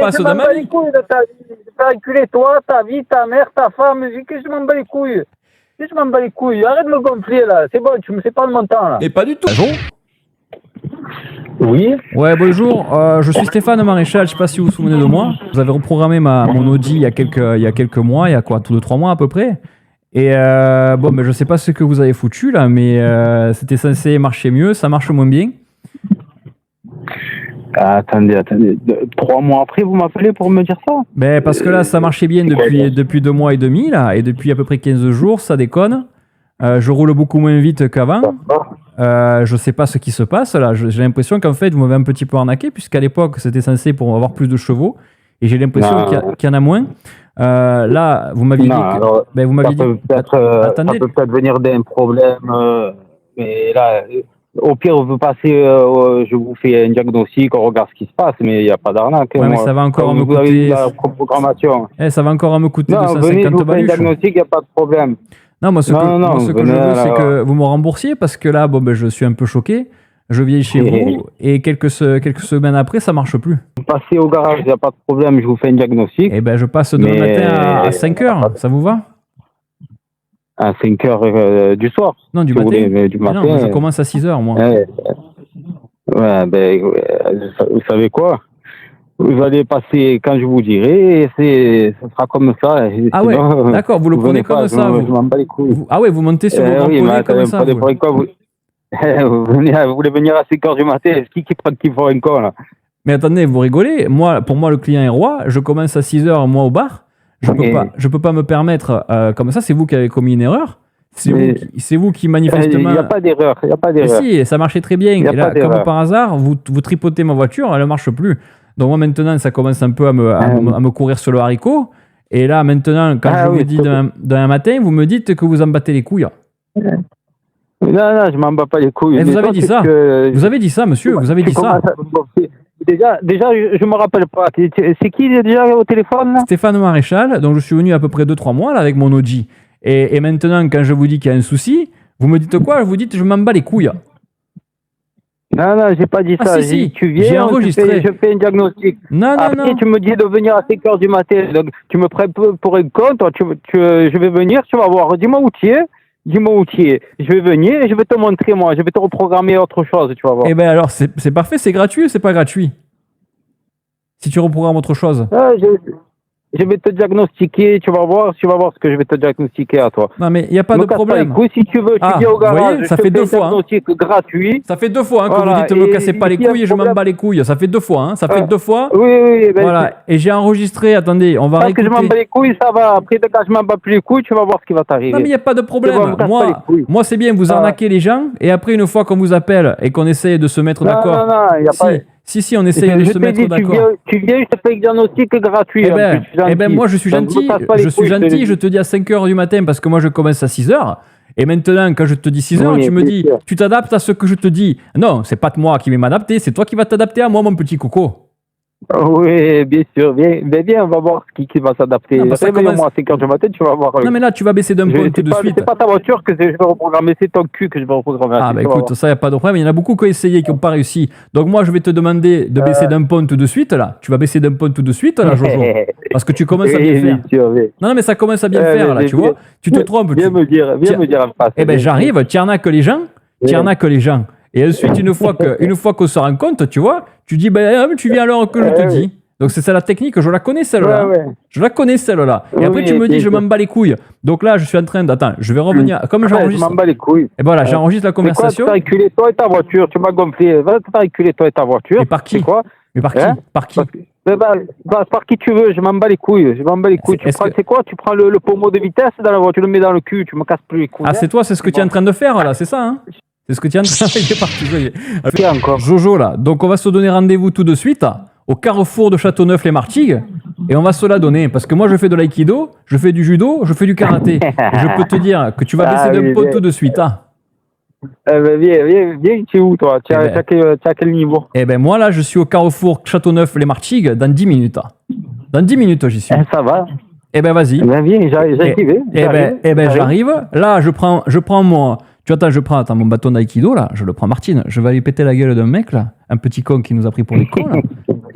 passe je dans m'en ma bats vie. les couilles de ta vie. Je vais enculer toi, ta vie, ta mère, ta femme. Je m'en bats les couilles. Je m'en bats les couilles. Arrête de me gonfler là. C'est bon, tu me sais pas de mon temps là. Et pas du tout. Bonjour. Oui. Ouais, bonjour. Je suis Stéphane Maréchal. Je sais pas si vous vous souvenez de moi. Vous avez reprogrammé mon Audi il y a quelques mois, il y a quoi, tous les 3 mois à peu près. Et bon, mais je sais pas ce que vous avez foutu là, mais c'était censé marcher mieux, ça marche moins bien. Attendez. 3 mois après, vous m'appelez pour me dire ça? Ben, parce que là, ça marchait bien depuis 2 mois et demi, là, et depuis à peu près 15 jours, ça déconne. Je roule beaucoup moins vite qu'avant. Je sais pas ce qui se passe, là. J'ai l'impression qu'en fait, vous m'avez un petit peu arnaqué, puisqu'à l'époque, c'était censé pour avoir plus de chevaux, et j'ai l'impression qu'il y en a moins. Là, vous m'aviez dit que... Ben, vous m'aviez dit... Attendez. Ça peut peut-être venir d'un problème, mais là... Au pire, vous passez, je vous fais un diagnostic, on regarde ce qui se passe, mais il n'y a pas d'arnaque. Ouais, mais ça va encore me coûter... la programmation. Ça va encore me coûter 250 venez, je vous fais un baluches. diagnostic, il n'y a pas de problème. Non, moi, ce que je veux, c'est que vous me remboursiez, parce que là, bon, ben, je suis un peu choqué. Je viens chez vous, et quelques semaines après, ça marche plus. Vous passez au garage, il n'y a pas de problème, je vous fais un diagnostic. Eh ben, je passe demain matin à 5 heures, ça vous va? À 5 heures du soir? Non, du matin. Non, je commence à 6 heures, moi. Vous savez quoi? Vous allez passer quand je vous dirai, et ça sera comme ça. Ah ouais, d'accord, vous le prenez comme ça. Je m'en bats les couilles. Ah ouais, vous montez sur vos grands comme ça. Vous voulez venir à 5 heures du matin, qui faut un con là? Mais attendez, vous rigolez. Pour moi, le client est roi. Je commence à 6 heures, moi, au bar. Je peux pas me permettre comme ça. C'est vous qui avez commis une erreur. C'est vous qui manifestement. Il n'y a pas d'erreur. Si, ça marchait très bien. Et là, comme par hasard, vous tripotez ma voiture, elle ne marche plus. Donc moi maintenant, ça commence un peu à me courir sur le haricot. Et là maintenant, quand je vous dis d'un matin, vous me dites que vous en battez les couilles. Non, je m'en bats pas les couilles. Et vous avez dit ça. Vous avez dit ça, monsieur. Vous avez dit ça. Déjà, je me rappelle pas. C'est qui déjà au téléphone là? Stéphane Maréchal. Donc je suis venu à peu près 2-3 mois là avec mon Audi. Et maintenant, quand je vous dis qu'il y a un souci, vous me dites quoi? Vous dites je m'en bats les couilles. Non, j'ai pas dit ça. Si. Tu viens, j'ai enregistré. Je fais un diagnostic. Après, tu me dis de venir à 5 heures du matin. Donc, tu me prends pour un con. Toi, je vais venir, tu vas voir. Dis-moi où tu es. Je vais venir et je vais te montrer, moi. Je vais te reprogrammer autre chose, tu vas voir. Eh bien, alors, c'est parfait. C'est gratuit ou c'est pas gratuit? Si tu reprogrammes autre chose. Je vais te diagnostiquer, tu vas voir ce que je vais te diagnostiquer à toi. Non, mais il n'y a pas de problème. Si tu veux, tu viens au garage, voyez, ça fait 2 fois. Diagnostic gratuit. Ça fait 2 fois que vous dites ne me cassez pas les couilles et je m'en bats les couilles. Ça fait 2 fois. Hein. Ça fait 2 fois. Oui. Voilà. Et j'ai enregistré. Attendez, on va réécouter. Parce que je m'en bats les couilles, ça va. Après, quand je m'en bats plus les couilles, tu vas voir ce qui va t'arriver. Non, mais il n'y a pas de problème. Moi, c'est bien, vous arnaquez les gens. Et après, une fois qu'on vous appelle et qu'on essaie de se mettre d'accord. Non, il n'y a pas. Si, on essaye de se mettre d'accord. Tu viens, je te fais un diagnostic gratuit. Eh ben, moi, je suis gentil. Je te dis à 5 heures du matin parce que moi, je commence à 6 heures. Et maintenant, quand je te dis 6 heures, tu me dis, tu t'adaptes à ce que je te dis. Non, c'est pas moi qui vais m'adapter, c'est toi qui vas t'adapter à moi, mon petit coco. Oui, bien sûr. Viens, on va voir qui va s'adapter. Moi, à 5 heures du matin, tu vas voir. Non, mais là, tu vas baisser d'un point tout de suite. C'est pas ta voiture que je vais reprogrammer, c'est ton cul que je vais reprogrammer. Ah, bah écoute, ça, il n'y a pas de problème. Il y en a beaucoup qui ont essayé, qui n'ont pas réussi. Donc, moi, je vais te demander de baisser d'un point tout de suite, là. Tu vas baisser d'un point tout de suite, là, Jojo. Parce que tu commences à bien faire. Non, mais ça commence à bien faire, là, tu vois. Tu te trompes. Viens me dire en face. Eh ben, j'arrive, tu arnaques les gens. Et ensuite, une fois qu'on se rend compte, tu vois, tu dis, tu viens alors que je te dis. Donc c'est ça la technique, je la connais celle-là. Je la connais celle-là. Et après tu me dis, je m'en bats les couilles. Donc là, je suis en train d'attends, je vais revenir. Comme j'enregistre. Je m'en bats les couilles. Et voilà, j'enregistre la conversation. Tu vas reculer toi et ta voiture. Tu m'as gonflé. Va te reculer toi et ta voiture. Et par qui? Mais par qui? Par qui? Par qui tu veux, je m'en bats les couilles. C'est quoi? Tu prends le pommeau de vitesse dans la voiture, tu le mets dans le cul, tu me casses plus les couilles. Ah, c'est toi, c'est ce que tu es en train de faire là, c'est ça, hein? C'est ce que tu es en train de faire. Encore. Jojo là. Donc on va se donner rendez-vous tout de suite au carrefour de Châteauneuf-les-Martigues et on va se la donner parce que moi je fais de l'aïkido, je fais du judo, je fais du karaté. Et je peux te dire que tu vas baisser d'un pot tout de suite. Viens, tu es où toi? Tu as quel niveau? Eh ben moi là je suis au carrefour Châteauneuf-les-Martigues dans 10 minutes. Dans 10 minutes j'y suis. Ça va. Eh ben vas-y. Viens, j'arrive. J'arrive. Là je prends mon... Attends, mon bâton d'aïkido, là, je le prends Martine. Je vais aller péter la gueule d'un mec, là, un petit con qui nous a pris pour des cons, là,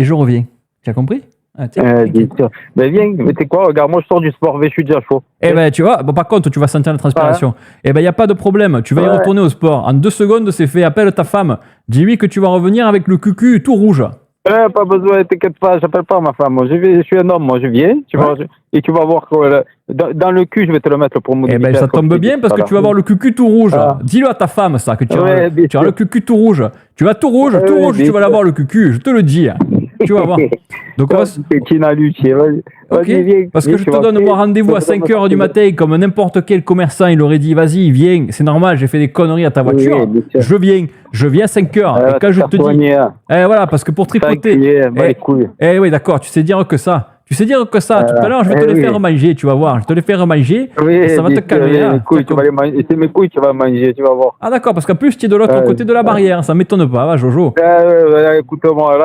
et je reviens. Tu as compris? Ah, tiens, Bien sûr. Ben viens, mais t'es quoi, regarde, moi je sors du sport, mais je suis déjà chaud. eh ben, tu vois, bon, par contre, tu vas sentir la transpiration. Eh ben, il n'y a pas de problème. Tu vas y Ouais. retourner au sport. En 2 secondes, c'est fait. Appelle ta femme. Dis-lui que tu vas revenir avec le cucu tout rouge. Pas besoin, t'inquiète pas, j'appelle pas ma femme. Moi, je suis un homme, moi je viens, et tu vas voir que dans le cul, je vais te le mettre pour mon Eh ben, ça tombe bien parce que tu vas avoir le cucu tout rouge. Ah. Dis-le à ta femme, ça, que tu Ouais, bien auras le sûr. cucu tout rouge. Tu vas tout rouge, Ouais, bien tu vas sûr. l'avoir le cucu. Je te le dis. Tu vas voir. Donc, on va C'est Tina Lucie, vas-y. Ok, Vas-y, viens. parce que Viens, je tu te vas donne faire- moi rendez-vous à tu vas 5h du faire- matin, comme n'importe quel commerçant, il aurait dit, vas-y, viens, c'est normal, j'ai fait des conneries à ta voiture, Oui, bien sûr. je viens à 5h, et quand je te dis, dis. voilà, parce que pour tripoter, Les couilles. oui, d'accord, tu sais dire que ça, tout à l'heure, je vais te les faire manger, tu vas voir, je te les faire manger, Oui, et ça va te bien sûr, calmer. hein. les couilles, tu vas les manger. C'est mes couilles, tu vas manger, tu vas voir. Ah d'accord, parce qu'en plus, tu es de l'autre côté de la barrière, ça m'étonne pas, va, Jojo. Écoute-moi,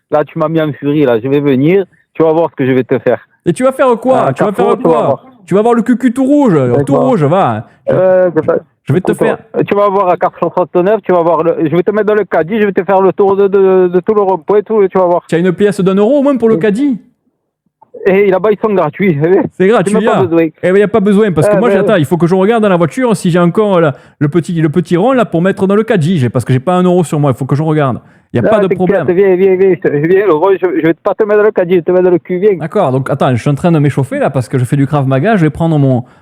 là, tu m'as mis en furie, là. Je vais venir, tu vas voir ce que je vais te faire. Et tu vas faire quoi? Ah, Tu vas Carrefour, faire tu vas quoi? voir. Tu vas avoir le cucu tout rouge, va. Je vais te Écoute, faire... Tu vas voir à Carrefour 39, tu vas voir. Je vais te mettre dans le caddie, je vais te faire le tour de tout le rond-point, tout, tu vas voir. Tu as une pièce d'1 euro au moins pour le caddie? Et là-bas, ils sont gratuits. C'est gratuit, Tu n'as pas là. besoin. Eh ben, il n'y a pas besoin, parce que moi, ben, j'attends, il faut que je regarde dans la voiture si j'ai encore le petit rond là pour mettre dans le caddie, parce que j'ai pas 1 euro sur moi, il faut que je regarde. Il n'y a pas de problème. Viens, je vais pas te mettre dans le caddie, je vais te mettre dans le cul, viens. D'accord, donc attends, je suis en train de m'échauffer là, parce que je fais du Krav Maga, je vais prendre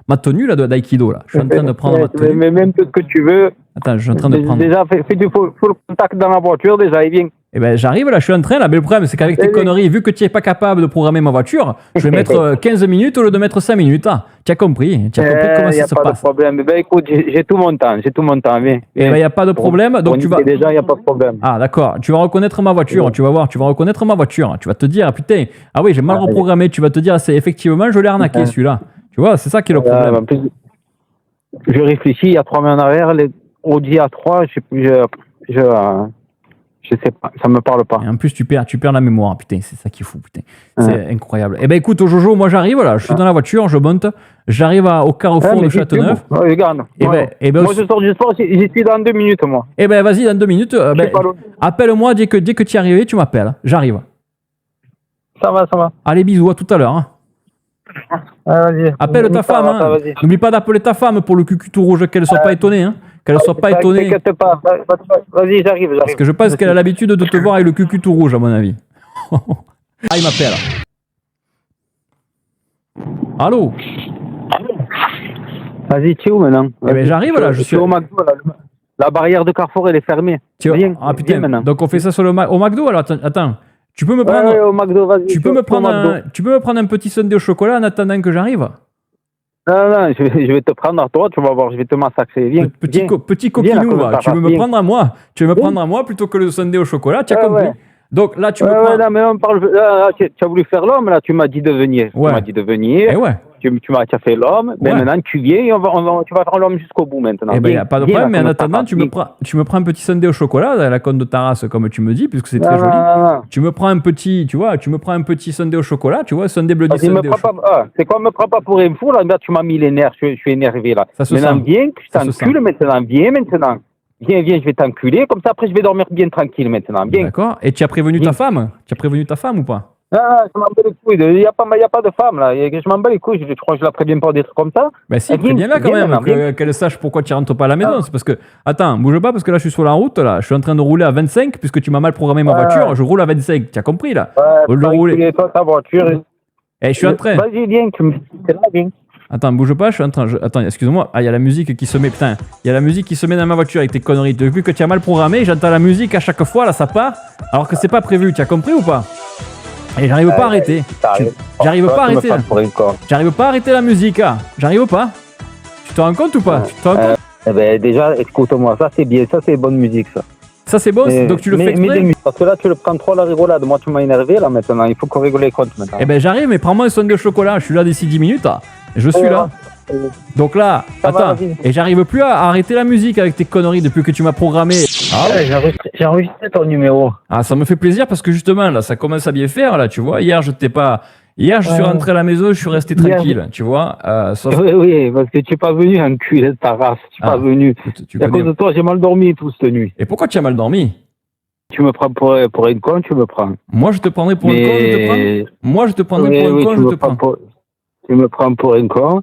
ma tenue là d'aïkido là. Je suis en train de prendre ma tenue. Mais même tout ce que tu veux. Attends, je suis en train de prendre... Déjà, fais du full contact dans la voiture, déjà, et viens. Eh ben, j'arrive là, je suis en train là, mais le problème c'est qu'avec tes conneries, vu que tu n'es pas capable de programmer ma voiture, je vais mettre 15 minutes au lieu de mettre 5 minutes. Ah, tu as compris comment ça se passe. Il n'y a pas de problème. Ben écoute, j'ai tout mon temps, viens. Eh ben, il n'y a pas de problème, donc tu vas... Déjà, il n'y a pas de problème. Ah d'accord, tu vas reconnaître ma voiture, tu vas voir, tu vas reconnaître ma voiture. Tu vas te dire, putain, ah oui, j'ai mal reprogrammé, tu vas te dire, c'est effectivement, je l'ai arnaqué celui-là. Tu vois, c'est ça qui est le problème. En plus, je réfléchis, il y a 3 mois en arrière, les Audi A3, je sais pas, ça me parle pas. Et en plus, tu perds la mémoire, putain, c'est ça qui est fou, putain. C'est incroyable. Eh ben écoute, Jojo, moi j'arrive là, je suis dans la voiture, je monte, j'arrive au carrefour de Châteauneuf. Regarde. Ben, moi je sors du sport, j'y suis dans 2 minutes, moi. Eh ben vas-y, dans 2 minutes, appelle-moi dès que tu es arrivé, tu m'appelles, j'arrive. Ça va. Allez, bisous, à tout à l'heure. Hein. Vas-y. Appelle ta femme, hein. N'oublie pas d'appeler ta femme pour le cucu tout rouge, qu'elle ne soit pas étonnée, hein. Qu'elle ne soit pas étonnée. T'inquiète pas, vas-y, j'arrive. Parce que je pense qu'elle a l'habitude de te voir avec le cucu tout rouge, à mon avis. Ah, il m'appelle. Allô? Vas-y, tu es où maintenant? Eh ben, j'arrive là, je suis au McDo. Là. La barrière de Carrefour, elle est fermée. Viens, putain, maintenant. Donc on fait ça au McDo alors? Attends. Tu peux me prendre... Ouais, au McDo, vas-y. Tu peux me prendre un petit sundae au chocolat en attendant que j'arrive? Non, je vais te prendre à toi, tu vas voir, je vais te massacrer. Viens. Petit coquinou, là. Tu veux me prendre à moi? Tu veux me prendre à moi plutôt que le sundae au chocolat? Tu as compris? Donc là, tu me prends... non, mais on parle... Là, tu as voulu faire l'homme, là, tu m'as dit de venir. Ouais. Tu m'as dit de venir. Eh ouais. Tu as fait l'homme, mais maintenant tu viens et tu vas faire l'homme jusqu'au bout maintenant. Eh ben, il n'y a pas de problème, mais en attendant, tu me prends un petit sundae au chocolat à la côte de Taras, comme tu me dis, puisque c'est très joli. Non. Tu me prends un petit, sundae au chocolat, tu vois, sundae bleu sundae au chocolat. C'est quoi, me prends pas pour un fou, là, tu m'as mis les nerfs, je suis énervé, là. Maintenant, viens, je t'encule maintenant, viens, je vais t'enculer, comme ça après je vais dormir bien tranquille maintenant, bien. D'accord, et tu as prévenu ta femme? Tu as prévenu ta femme ou pas? Ah, je m'en bats les couilles, il n'y a pas de femme là, je m'en bats les couilles, je crois que je la préviens pas des trucs comme ça. Ben si, préviens-la quand même, qu'elle sache pourquoi tu rentres pas à la maison. C'est parce que, attends, bouge pas parce que là je suis sur la route, là, je suis en train de rouler à 25 puisque tu m'as mal programmé ma voiture, je roule à 25, tu as compris là? Ouais, rouler. Toi, ta voiture. Je suis en train. Vas-y, viens, viens. Attends, bouge pas, je suis en train. Attends, excuse-moi. Ah, il y a la musique qui se met. Putain, il y a la musique qui se met dans ma voiture avec tes conneries. Depuis que tu as mal programmé, j'entends la musique à chaque fois, là, ça part. Alors que c'est pas prévu. Tu as compris ou pas? Et j'arrive pas à arrêter. J'arrive pas à arrêter. J'arrive pas à arrêter la musique, là. J'arrive pas. Tu te rends compte ou pas? Tu te rends compte? Eh ben, déjà, écoute-moi, ça c'est bien, ça c'est bonne musique, ça. Ça c'est bon, donc tu le fais exprès? Parce que là, tu le prends trop à la rigolade. Moi, tu m'as énervé, là, maintenant. Il faut qu'on rigole les comptes, maintenant. Eh ben, j'arrive, mais prends-moi un sonde de chocolat. Je suis là d'ici 10 minutes, là. Je suis là. Donc là, attends, et j'arrive plus à arrêter la musique avec tes conneries depuis que tu m'as programmé. Ah ouais, j'ai enregistré ton numéro. Ah, ça me fait plaisir parce que justement, là, ça commence à bien faire, là, tu vois. Hier, je suis rentré à la maison, je suis resté tranquille, tu vois. Oui, parce que tu n'es pas venu enculer ta race, tu n'es pas venu. À cause de toi, j'ai mal dormi toute cette nuit. Et pourquoi tu as mal dormi? Tu me prends pour un con, tu me prends. Moi, je te prendrais pour un con, je te prends. Moi, je te prendrais pour un con, je te prends. Tu me prends pour un con.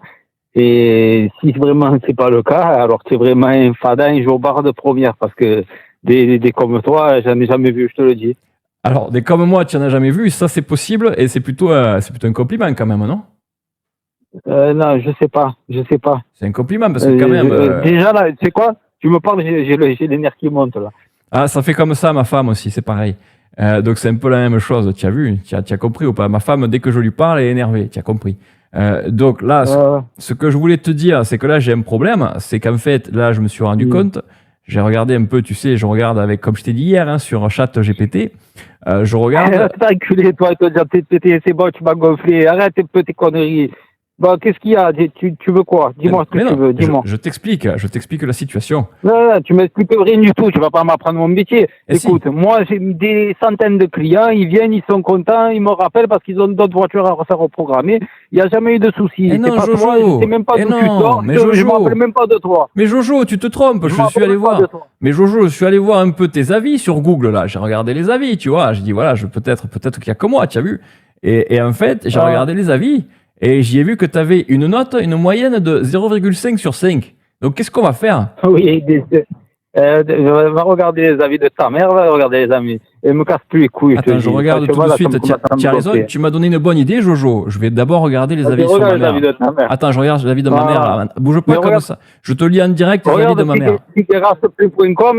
Et si vraiment c'est pas le cas, alors tu es vraiment un fada, un jobard de première, parce que des comme toi, j'en ai jamais vu, je te le dis. Alors, des comme moi, tu n'en as jamais vu, ça c'est possible, et c'est plutôt un compliment quand même, non? Non, je sais pas. C'est un compliment, parce que quand même... Déjà là, tu sais quoi? Tu me parles, j'ai les nerfs qui montent là. Ah, ça fait comme ça, ma femme aussi, c'est pareil. Donc c'est un peu la même chose, tu as vu, tu as compris ou pas? Ma femme, dès que je lui parle, elle est énervée, tu as compris. Donc là, ce que je voulais te dire, c'est que là, j'ai un problème. C'est qu'en fait, là, je me suis rendu compte. J'ai regardé un peu, tu sais, je regarde avec, comme je t'ai dit hier, sur ChatGPT. Je regarde. T'as enculé, toi, ChatGPT, c'est bon, tu m'as gonflé. Arrête tes conneries. Bon, qu'est-ce qu'il y a? Tu veux quoi? Dis-moi ce que tu veux, dis-moi. Je t'explique la situation. Non, tu m'expliques rien du tout, tu vas pas m'apprendre mon métier. Écoute, moi j'ai des centaines de clients, ils viennent, ils sont contents, ils me rappellent parce qu'ils ont d'autres voitures à refaire reprogrammer. Il n'y a jamais eu de soucis. C'est non, pas Jojo. toi, je sais même pas d'où tu sors, mais je Jojo. me rappelle même pas de toi. Mais Jojo, tu te trompes, je suis allé voir. Mais Jojo, je suis allé voir un peu tes avis sur Google, là. J'ai regardé les avis, tu vois. J'ai dit, voilà, peut-être qu'il y a que moi, tu as vu. Et en fait, j'ai regardé les avis. Et j'y ai vu que tu avais une moyenne de 0,5 sur 5. Donc, qu'est-ce qu'on va faire? Oui, va regarder les avis de ta mère, va regarder les amis. Et me casse plus les couilles. Attends, je regarde tout de suite. Tu as raison, tu m'as donné une bonne idée, Jojo. Je vais d'abord regarder les avis sur ma mère. Attends, je regarde l'avis de ma mère. Bouge pas comme ça. Je te lis en direct les avis de ma mère. Mais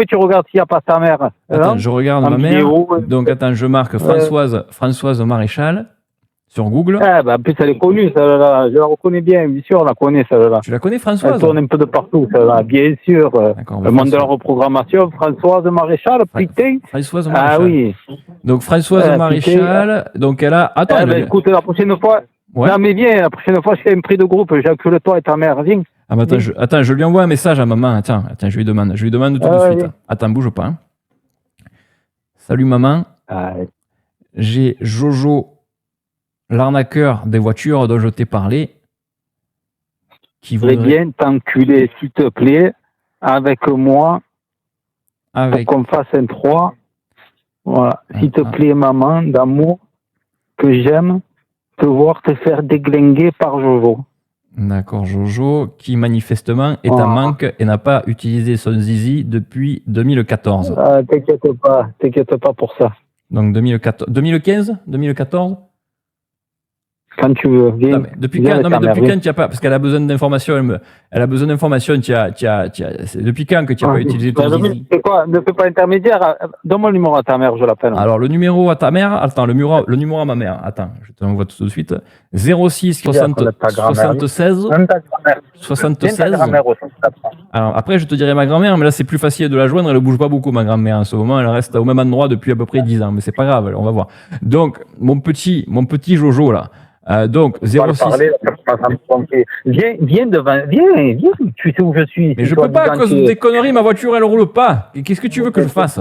tu regardes s'il n'y a pas ta mère. Attends, je regarde ma mère. Donc, attends, je marque Françoise Maréchal. Sur Google. En plus, elle est connue, celle-là. Je la reconnais bien sûr, on la connaît, celle-là. Tu la connais, Françoise? Elle tourne un peu de partout, celle-là, bien sûr. Le monde de la reprogrammation, Françoise Maréchal, putain. Françoise Maréchal. Ah oui. Donc, Françoise Maréchal, donc elle a... Attends, écoute, la prochaine fois... Ouais. Non, mais viens, la prochaine fois, je fais un prix de groupe, j'encule toi et ta mère, viens. Ah, mais attends, je lui envoie un message à maman. Attends, je lui demande tout de suite. Oui. Attends, bouge pas. Hein. Salut, maman. J'ai Jojo... l'arnaqueur des voitures dont je t'ai parlé, qui voudrait bien t'enculer, s'il te plaît, avec moi, pour qu'on fasse un 3. Voilà. S'il te plaît, maman, d'amour, que j'aime te voir te faire déglinguer par Jojo. D'accord, Jojo, qui manifestement est en manque et n'a pas utilisé son zizi depuis 2014. T'inquiète pas pour ça. Donc 2015 2014 Quand tu veux, viens. Depuis quand tu n'as pas, parce qu'elle a besoin d'informations, elle a besoin d'informations, depuis quand que tu n'as pas utilisé ton zizi? C'est quoi? Ne fais pas intermédiaire, donne-moi le numéro à ta mère, je l'appelle. Alors, le numéro à ta mère, attends, le numéro à ma mère, attends, je te l'envoie tout de suite. 06 76 76. Alors, après, je te dirai ma grand-mère, mais là, c'est plus facile de la joindre, elle ne bouge pas beaucoup, ma grand-mère, en ce moment, elle reste au même endroit depuis à peu près 10 ans, mais c'est pas grave, on va voir. Donc, mon petit Jojo, là, donc 06. Viens devant, viens, tu sais où je suis. Mais je peux pas, à cause de tes conneries, ma voiture elle roule pas. Qu'est-ce que tu veux que je fasse?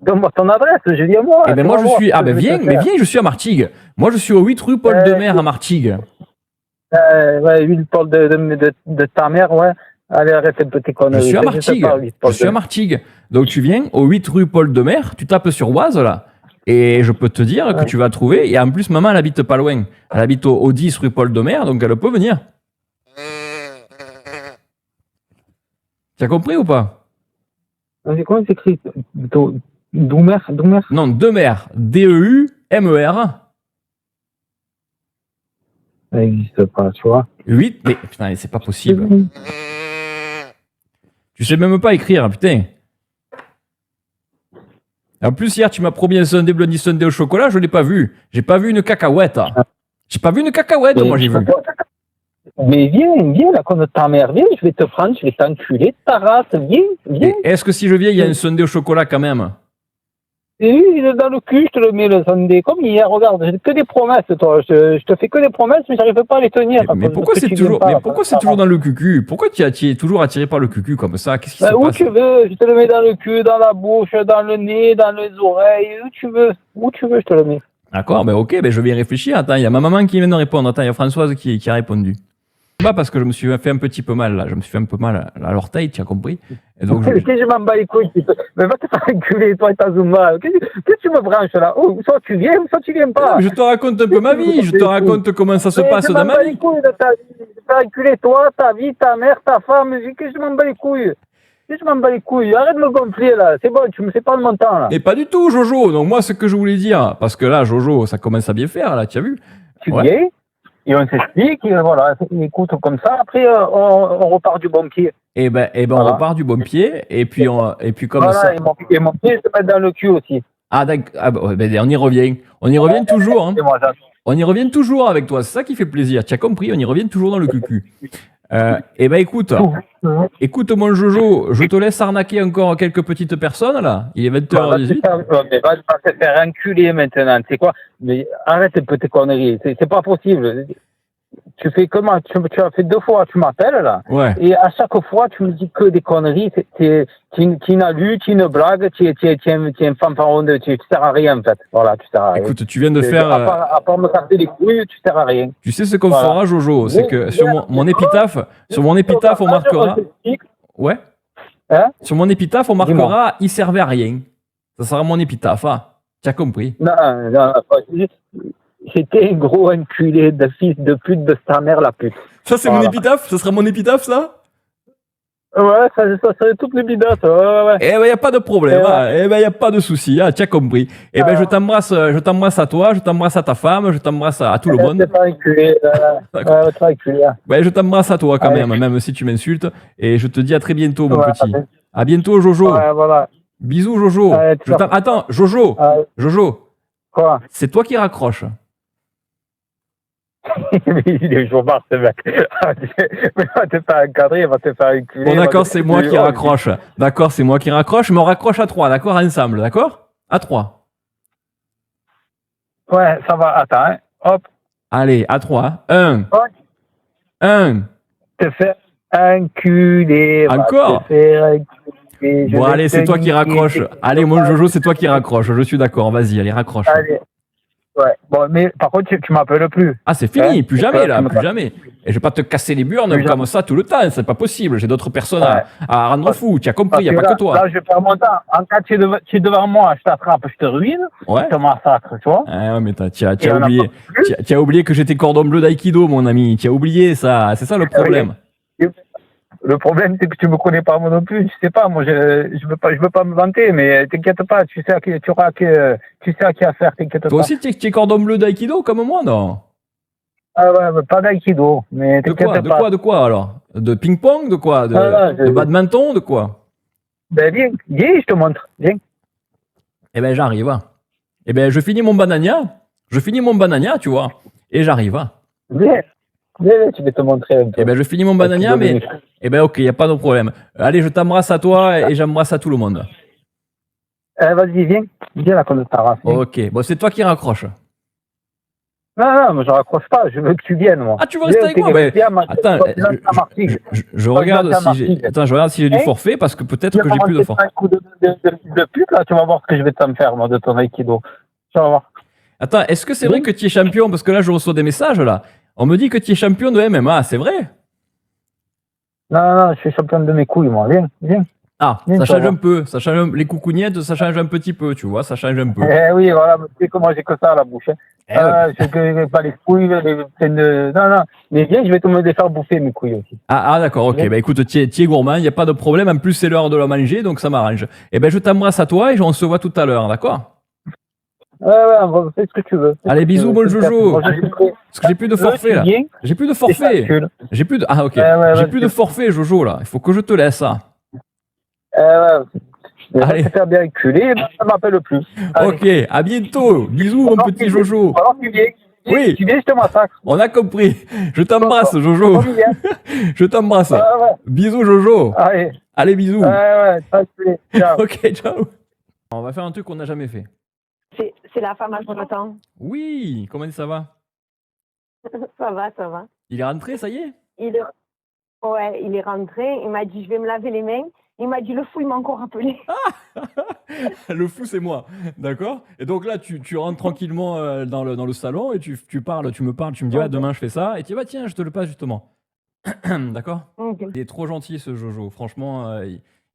Donne-moi ton adresse, je viens moi. Eh ben moi je suis, viens, je suis à Martigues. Moi je suis au 8 rue Paul de Mer à Martigues. 8 Paul de ta mère, ouais. Allez, arrête un peu tes conneries. Je suis à Martigues. Donc tu viens au 8 rue Paul de Mer, tu tapes sur Oise là. Et je peux te dire que tu vas trouver. Et en plus, maman, elle habite pas loin. Elle habite au 10 rue Paul de Mer, donc elle peut venir. Tu as compris ou pas? Comment c'est écrit? Doumer? Non, Demer. D-E-U-M-E-R. Ça n'existe pas, tu vois. 8, mais putain, c'est pas possible. Tu sais même pas écrire, putain. En plus, hier, tu m'as promis un Sunday Bloody Sunday au chocolat, je ne l'ai pas vu. J'ai pas vu une cacahuète. J'ai pas vu une cacahuète, moi, j'ai vu. Mais viens, la con de ta mère, viens, je vais te prendre, je vais t'enculer, ta race, viens. Est-ce que si je viens, il y a un Sunday au chocolat quand même? Oui, il est dans le cul, je te le mets le Sunday. Comme hier, regarde, j'ai que des promesses, toi. Je te fais que des promesses, mais j'arrive pas à les tenir. Mais pourquoi c'est toujours dans le cucu? Pourquoi tu es toujours attiré par le cucu comme ça? Qu'est-ce qui se passe? Où tu veux, je te le mets dans le cul, dans la bouche, dans le nez, dans les oreilles, où tu veux, je te le mets. D'accord, ok, je vais y réfléchir. Attends, il y a ma maman qui vient de répondre. Attends, il y a Françoise qui a répondu. Bah, parce que je me suis fait un petit peu mal, là. Je me suis fait un peu mal à l'orteil, tu as compris. Et donc, Je m'en bats les couilles. Mais va te faire enculer, toi et ta Zuma. Qu'est-ce que tu me branches là? Oh, soit tu viens, soit tu viens pas. je te raconte un peu ma vie. Je te raconte comment ça se passe dans ma vie. Je m'en bats les couilles de ta vie. Je vais faire enculer toi, ta vie, ta mère, ta femme. Je m'en bats les couilles. Je m'en bats les couilles. Arrête de me gonfler là. C'est bon, tu me fais pas de mon temps là. Et pas du tout, Jojo. Donc, moi, ce que je voulais dire, parce que là, Jojo, ça commence à bien faire, là, tu as vu? Tu viens, et on s'explique, et voilà, écoute comme ça. Après, on repart du bon pied. Et ben, voilà. On repart du bon pied, et puis comme voilà, ça. Et mon pied, je te mets dans le cul aussi. Ah, d'accord. Ah, ben, on y revient. On y revient toujours. Hein. On y revient toujours avec toi. C'est ça qui fait plaisir. Tu as compris, on y revient toujours dans le cucu. Et ben, écoute, mon Jojo, je te laisse arnaquer encore quelques petites personnes, là. Il est 20h18. Mais va te faire enculer maintenant. Tu sais quoi? Mais arrête tes conneries. C'est pas possible. Tu fais comment? Tu as fait 2 fois, tu m'appelles là. Ouais. Et à chaque fois, tu me dis que des conneries. Tu n'as lu, tu ne blagues, tu es un fanfaron, tu sers à rien en fait. Voilà, tu sers à rien. Écoute, tu viens de faire. À part me casser les couilles, tu sers à rien. Tu sais ce qu'on fera, Jojo? C'est que sur mon épitaphe, on marquera. Ouais. Hein? Sur mon épitaphe, on marquera il servait à rien. Ça sera mon épitaphe. Hein. Tu as compris? Non. C'était un gros enculé de fils de pute de sa mère la pute. Ça, c'est mon épitaphe? Ça sera mon épitaphe, ça? Ouais, ça serait toutes les bidottes. Ouais. Eh ben, y a pas de problème. Eh ben, y a pas de souci. Ah, tu as compris. Eh ben, je t'embrasse à toi, je t'embrasse à ta femme, je t'embrasse à tout le monde. T'es pas enculé. T'es enculé. Ouais, je t'embrasse à toi quand même si tu m'insultes. Et je te dis à très bientôt, mon petit. À bientôt, Jojo. Ouais, voilà. Bisous, Jojo. Attends, Jojo. Jojo. Quoi? C'est toi qui raccroches. Il est jour-bart, ce mec. Mais va te faire encadrer, va te faire enculer. Bon, d'accord, c'est moi qui raccroche. D'accord, c'est moi qui raccroche, mais on raccroche à 3, d'accord? Ensemble, d'accord? À 3. Ouais, ça va. Attends, hein. Hop. Allez, à 3. 1. 1. Te faire enculer. Encore? Bon, allez, c'est toi qui raccroche. Allez, mon Jojo, c'est toi qui raccroche. Je suis d'accord. Vas-y, allez, raccroche. Allez. Ouais, bon, mais par contre, tu m'appelles plus. Ah, c'est fini, plus jamais, là, plus jamais. Et je vais pas te casser les burnes comme ça tout le temps, c'est pas possible. J'ai d'autres personnes à rendre fou, tu as compris, il n'y a pas que toi. Là, je perds mon temps. En cas, tu es devant moi, je t'attrape, je te ruine, je te massacre, tu vois. Ouais, mais tu as oublié. Tu as oublié que j'étais cordon bleu d'aïkido, mon ami. Tu as oublié ça, c'est ça le problème. Le problème, c'est que tu me connais pas moi non plus. Je sais pas, moi, je veux pas me vanter, mais t'inquiète pas, tu sais à qui affaire, t'inquiète pas. Toi aussi, tu es cordon bleu d'aïkido comme moi, non? Ah ouais, pas d'aïkido, mais t'inquiète pas. De quoi alors? De ping-pong, de quoi? De badminton, de quoi? Ben viens, je te montre, viens. Eh ben j'arrive. Eh ben je finis mon banania, tu vois, et j'arrive. Viens, tu vais te montrer un peu. Eh ben je finis mon banania, mais eh ben ok, y a pas de problème. Allez, je t'embrasse à toi et j'embrasse à tout le monde. Vas-y, viens là comme ta race. Ok, bon c'est toi qui raccroches. Non, mais je raccroche pas, je veux que tu viennes, moi. Ah, tu veux rester avec moi? Attends, je regarde si j'ai du forfait, parce que peut-être que j'ai plus de forfait. Un coup de pute, là, tu vas voir ce que je vais t'en faire, moi, de ton aikido. Tu vas voir. Attends, est-ce que c'est vrai que tu es champion? Parce que là, je reçois des messages, là. On me dit que tu es champion de MMA, c'est vrai? Non, je suis champion de mes couilles, moi. Viens. Ah, ça change un peu. Ça change les coucougnettes, ça change un petit peu, tu vois, ça change un peu. Eh oui, voilà, tu sais comment j'ai que ça à la bouche. Je pas les couilles, non. Mais viens, je vais te me faire bouffer mes couilles aussi. Ah d'accord, ok. Bah écoute, tu es gourmand, il n'y a pas de problème. En plus, c'est l'heure de la manger, donc ça m'arrange. Eh ben, je t'embrasse à toi et on se voit tout à l'heure, d'accord? Ouais, fais ce que tu veux. Allez, bisous, mon Jojo. Parce que j'ai plus de forfait, là. J'ai plus de forfait. Ah, ok. J'ai plus de forfait, Jojo, là. Il faut que je te laisse, ça. Allez. Faire bien reculer, ça m'appelle plus. Allez. Ok, à bientôt. Bisous, mon petit Jojo. Alors, tu viens. Oui. Tu viens, je te massacre. On a compris. Je t'embrasse, Jojo. Je t'embrasse. Bisous, Jojo. Allez, bisous. Ciao. Ok, ciao. On va faire un truc qu'on n'a jamais fait. C'est la femme à Jonathan. Oui, comment ça va? Ça va. Il est rentré, ça y est? Ouais, il est rentré. Il m'a dit, je vais me laver les mains. Il m'a dit, le fou, il m'a encore appelé. Le fou, c'est moi. D'accord? Et donc là, tu rentres tranquillement dans le salon et tu me parles, tu me dis, demain, je fais ça. Et tu dis, tiens, je te le passe justement. D'accord? Ok. Il est trop gentil, ce Jojo. Franchement,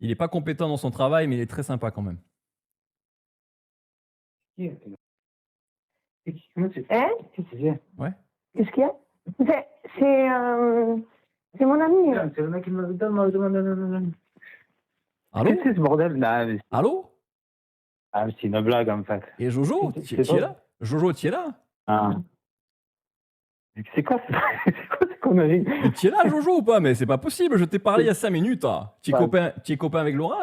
il est pas compétent dans son travail, mais il est très sympa quand même. Hein? Ouais. Qu'est-ce qu'il y a? C'est mon ami. C'est le mec qui me donne. Allô? Qu'est-ce que c'est ce bordel? Non, mais Allô? c'est une blague en fait. Et Jojo, tu es là? Jojo, tu es là? Ah. C'est quoi ces conneries? Mais tu es là, Jojo, ou pas? Mais c'est pas possible, je t'ai parlé il y a 5 minutes. Là. Tu es copain avec Laura?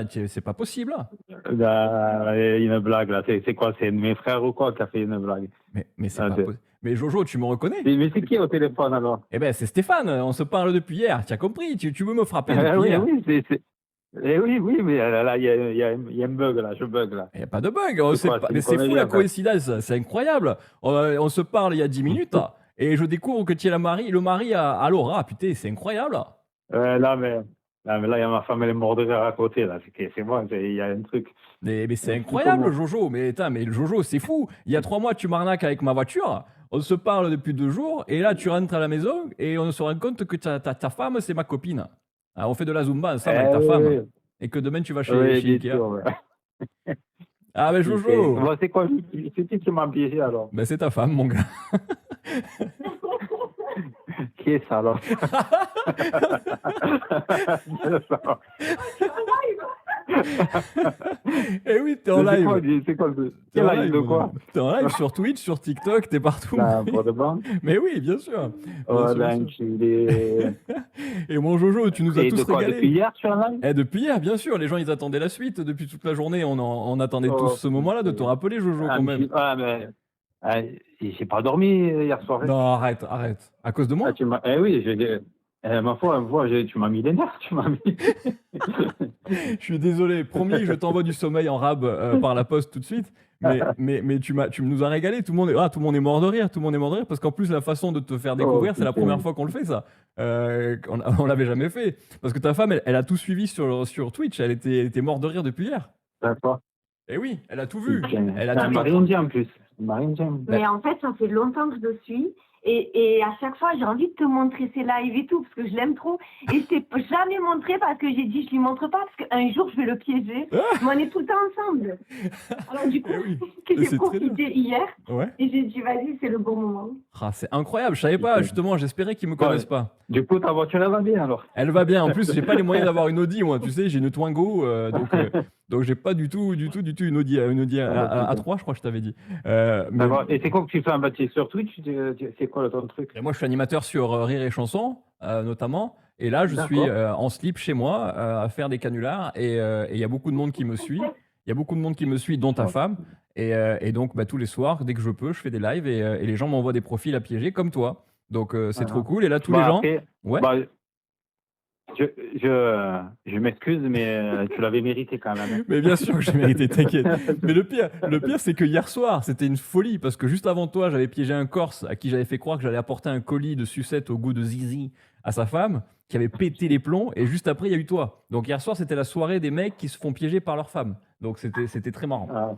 C'est pas possible, là. Il y a une blague là. C'est quoi? C'est mes frères ou quoi qui a fait une blague? Mais c'est pas possible. Mais Jojo, tu me reconnais? Mais c'est qui au téléphone alors? Eh ben, c'est Stéphane, on se parle depuis hier. Tu as compris? Tu veux me frapper depuis hier? Oui, mais là, il y a un bug là, je bug là. Il n'y a pas de bug, mais c'est fou la coïncidence, c'est incroyable. On se parle il y a 10 minutes et je découvre que tu es le mari à Laura. Putain, c'est incroyable. Là, mais là, il y a ma femme, elle est morte de rire à côté là. C'est moi, il y a un truc. Mais c'est incroyable, Jojo. Mais le Jojo, c'est fou. Il y a 3 mois, tu m'arnaques avec ma voiture. On se parle depuis 2 jours et là, tu rentres à la maison et on se rend compte que ta femme, c'est ma copine. Alors, on fait de la Zumba ensemble avec ta femme. Oui. Et que demain, tu vas chez Ikea. Sûr, ouais. Ah, mais Jojo! Bon, c'est quoi? C'est qui m'a piégé alors? Ben, c'est ta femme, mon gars. Qui est ça alors? Eh oui, t'es en live. C'est quoi T'es en live de quoi? T'es en live sur Twitch, sur TikTok, t'es partout. Pour de bon. Mais oui, bien sûr. Oh, Bien sûr. Et mon Jojo, tu nous as tous régalé. Depuis hier, tu es en live? Depuis hier, bien sûr. Les gens, ils attendaient la suite. Depuis toute la journée, on attendait tous ce moment-là de te rappeler, Jojo, quand même. Mais j'ai pas dormi hier soir. Non, arrête. À cause de moi? Oui, ma foi, tu m'as mis les nerfs, tu m'as mis. Je suis désolé, promis, je t'envoie du sommeil en rab par la poste tout de suite. Mais tu nous as régalé. Tout le monde est mort de rire. Tout le monde est mort de rire parce qu'en plus la façon de te faire découvrir, c'est la première fois qu'on le fait ça. On l'avait jamais fait parce que ta femme, elle a tout suivi sur Twitch. Elle était morte de rire depuis hier. D'accord. Et oui, elle a tout vu. Elle m'a rien dit en plus. Mais en fait, ça fait longtemps que je le suis. Et à chaque fois, j'ai envie de te montrer ses lives et tout, parce que je l'aime trop. Et je t'ai jamais montré parce que j'ai dit, je lui montre pas, parce qu'un jour, je vais le piéger. Mais on est tout le temps ensemble. Alors du coup, j'ai profité hier. Ouais. Et j'ai dit, vas-y, c'est le bon moment. Ah, c'est incroyable. Je savais pas, justement. J'espérais qu'ils me connaissent pas. Du coup, ta voiture, elle va bien alors? Elle va bien. En plus, j'ai pas les moyens d'avoir une Audi, moi. Tu sais, j'ai une Twingo. Donc j'ai pas du tout une Audi A3, je crois que je t'avais dit. Et c'est quoi que tu fais un bâtiment sur Twitch? C'est quoi ton truc? Et moi, je suis animateur sur Rire et Chanson, notamment. Et là, je suis en slip chez moi à faire des canulars. Et il y a beaucoup de monde qui me suit. Il y a beaucoup de monde qui me suit, dont ta femme. Et donc, tous les soirs, dès que je peux, je fais des lives et les gens m'envoient des profils à piéger comme toi. Donc, c'est trop cool. Et là, tous les gens. Ouais. Je m'excuse, mais tu l'avais mérité quand même. Mais bien sûr que j'ai mérité, t'inquiète. Mais le pire, c'est que hier soir, c'était une folie parce que juste avant toi, j'avais piégé un Corse à qui j'avais fait croire que j'allais apporter un colis de sucette au goût de zizi à sa femme, qui avait pété les plombs. Et juste après, il y a eu toi. Donc hier soir, c'était la soirée des mecs qui se font piéger par leur femme. Donc c'était très marrant.